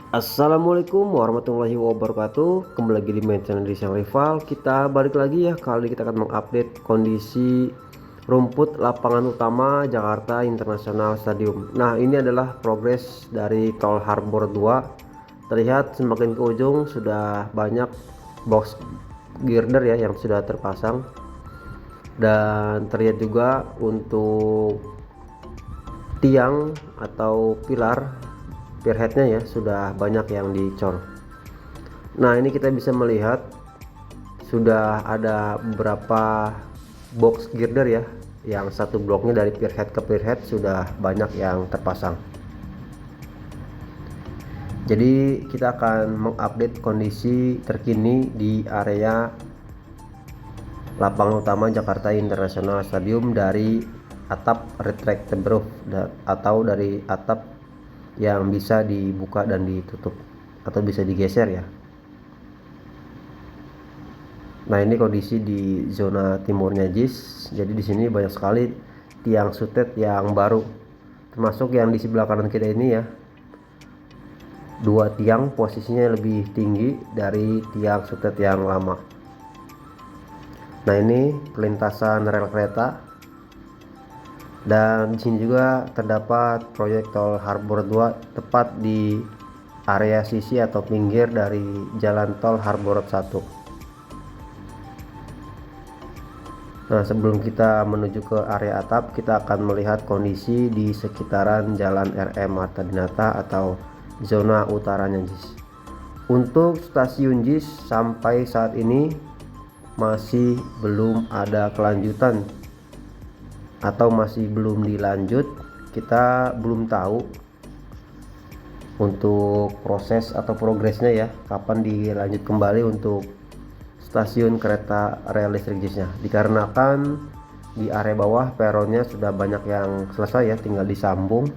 Assalamualaikum warahmatullahi wabarakatuh. Kembali lagi di main channel Sang Rival. Kita balik lagi ya. Kali ini kita akan mengupdate kondisi rumput lapangan utama Jakarta International Stadium. Nah, ini adalah progres dari Tol Harbor 2. Terlihat semakin ke ujung sudah banyak box girder ya yang sudah terpasang. Dan terlihat juga untuk tiang atau pilar pierheadnya ya sudah banyak yang dicor. Nah, ini kita bisa melihat sudah ada beberapa box girder ya, yang satu bloknya dari pierhead ke pierhead sudah banyak yang terpasang. Jadi kita akan mengupdate kondisi terkini di area lapangan utama Jakarta International Stadium dari atap retractable roof atau dari atap yang bisa dibuka dan ditutup atau bisa digeser ya. Nah, ini kondisi di zona timurnya JIS. Jadi di sini banyak sekali tiang sutet yang baru, termasuk yang di sebelah kanan kita ini ya. Dua tiang posisinya lebih tinggi dari tiang sutet yang lama. Nah, ini perlintasan rel kereta. Dan di sini juga terdapat proyek tol Harbor 2 tepat di area sisi atau pinggir dari jalan tol Harbor 1. Nah, sebelum kita menuju ke area atap, kita akan melihat kondisi di sekitaran Jalan RM Marta Dinata atau zona utaranya JIS. Untuk stasiun JIS sampai saat ini masih belum ada kelanjutan atau masih belum dilanjut. Kita belum tahu untuk proses atau progresnya ya, kapan dilanjut kembali untuk stasiun kereta rel listrik JIS-nya, dikarenakan di area bawah peronnya sudah banyak yang selesai ya, tinggal disambung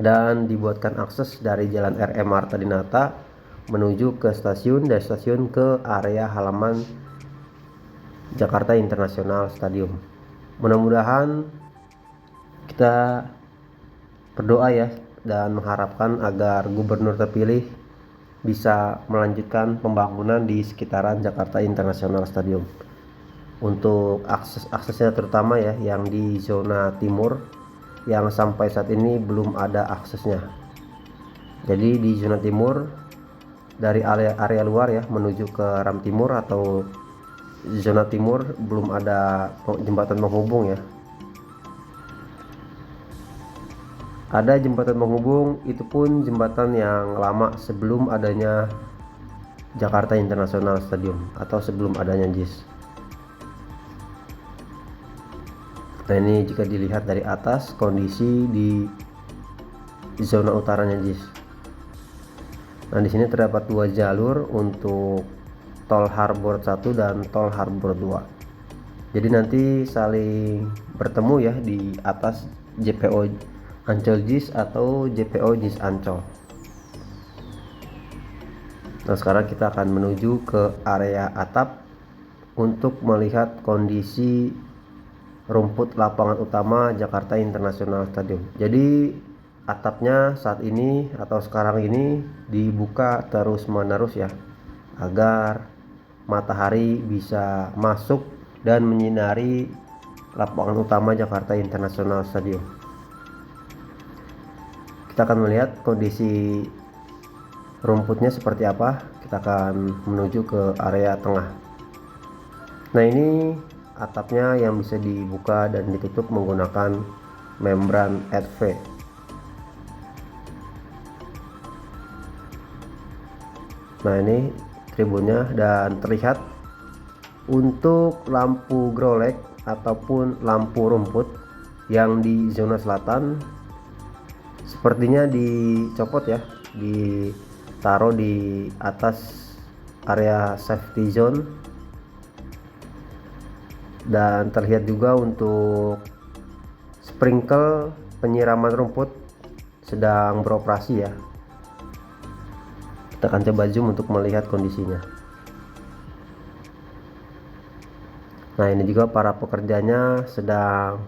dan dibuatkan akses dari Jalan RM Marta Dinata menuju ke stasiun, dari stasiun ke area halaman Jakarta International Stadium. Mudah-mudahan kita berdoa ya dan mengharapkan agar gubernur terpilih bisa melanjutkan pembangunan di sekitaran Jakarta International Stadium. Untuk aksesnya terutama ya yang di zona timur yang sampai saat ini belum ada aksesnya. Jadi di zona timur dari area luar ya menuju ke Ram Timur atau zona timur belum ada jembatan penghubung ya. Ada jembatan penghubung, itu pun jembatan yang lama sebelum adanya Jakarta International Stadium atau sebelum adanya JIS. Nah, ini jika dilihat dari atas kondisi di zona utaranya JIS. Nah, di sini terdapat dua jalur untuk tol Harbor 1 dan tol Harbor 2. Jadi nanti saling bertemu ya di atas JPO Ancol JIS atau JPO JIS Ancol. Nah, sekarang kita akan menuju ke area atap untuk melihat kondisi rumput lapangan utama Jakarta International Stadium. Jadi atapnya saat ini atau sekarang ini dibuka terus-menerus ya, agar matahari bisa masuk dan menyinari lapangan utama Jakarta International Stadium. Kita akan melihat kondisi rumputnya seperti apa. Kita akan menuju ke area tengah. Nah, ini atapnya yang bisa dibuka dan ditutup menggunakan membran EDV. Nah, ini tribunnya dan terlihat untuk lampu grolek ataupun lampu rumput yang di zona selatan sepertinya dicopot ya, ditaruh di atas area safety zone. Dan terlihat juga untuk sprinkle penyiraman rumput sedang beroperasi ya. Kita akan coba zoom untuk melihat kondisinya. Nah, ini juga para pekerjanya sedang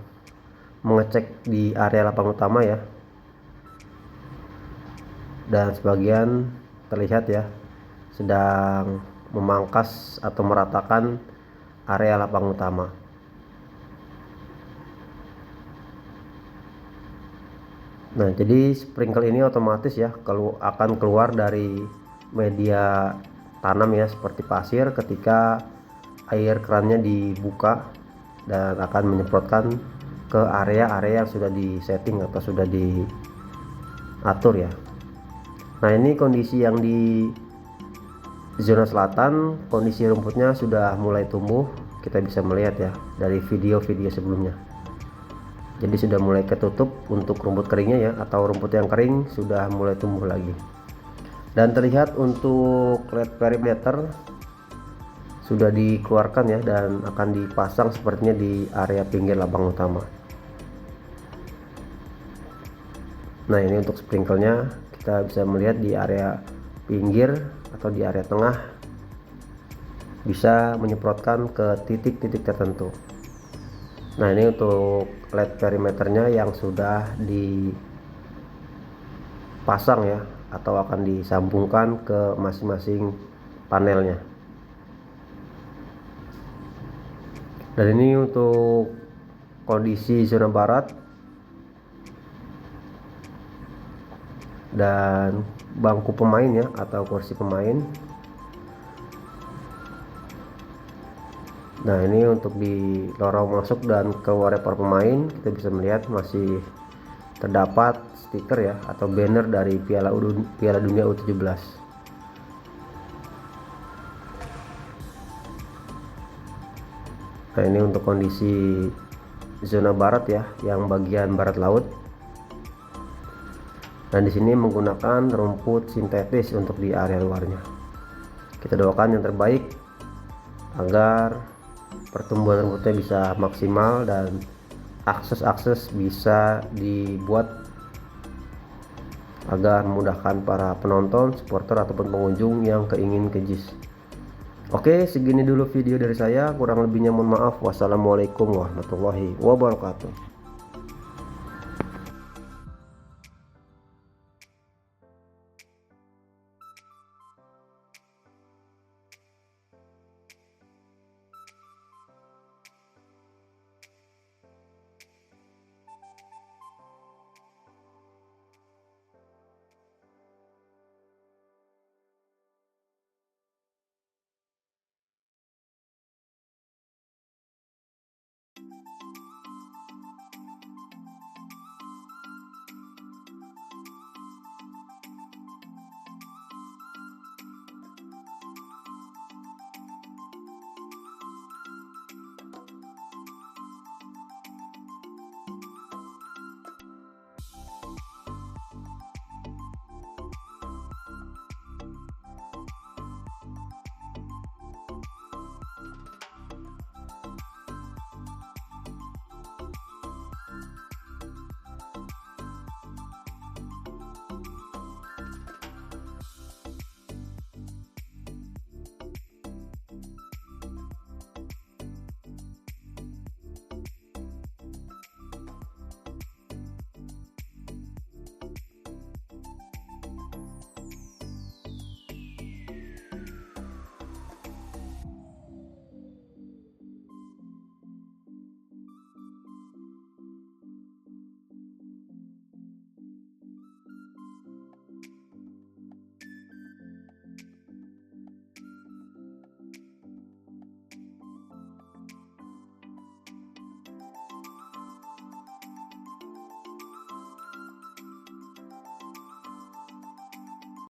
mengecek di area lapangan utama ya. dan sebagian terlihat ya sedang memangkas atau meratakan area lapang utama. Nah, jadi sprinkle ini otomatis ya kalau akan keluar dari media tanam ya seperti pasir ketika air kerannya dibuka dan akan menyemprotkan ke area-area yang sudah disetting atau sudah diatur ya. Nah, ini kondisi yang di zona selatan, kondisi rumputnya sudah mulai tumbuh, kita bisa melihat ya dari video-video sebelumnya. Jadi sudah mulai ketutup untuk rumput keringnya ya, atau rumput yang kering sudah mulai tumbuh lagi. Dan terlihat untuk LED perimeter sudah dikeluarkan ya dan akan dipasang sepertinya di area pinggir lapang utama. Nah, ini untuk sprinklenya kita bisa melihat di area pinggir atau di area tengah bisa menyemprotkan ke titik-titik tertentu. Nah, ini untuk LED perimeternya yang sudah dipasang ya atau akan disambungkan ke masing-masing panelnya. Dan ini untuk kondisi zona barat dan bangku pemain ya atau kursi pemain. Nah, ini untuk di lorong masuk dan keluar para pemain kita bisa melihat masih terdapat stiker ya atau banner dari Piala Dunia U17. Nah, ini untuk kondisi zona barat ya yang bagian barat laut. Dan di sini menggunakan rumput sintetis untuk di area luarnya. Kita doakan yang terbaik agar pertumbuhan rumputnya bisa maksimal dan akses-akses bisa dibuat agar memudahkan para penonton, supporter ataupun pengunjung yang keingin ke JIS. Oke, segini dulu video dari saya, kurang lebihnya mohon maaf. Wassalamualaikum warahmatullahi wabarakatuh.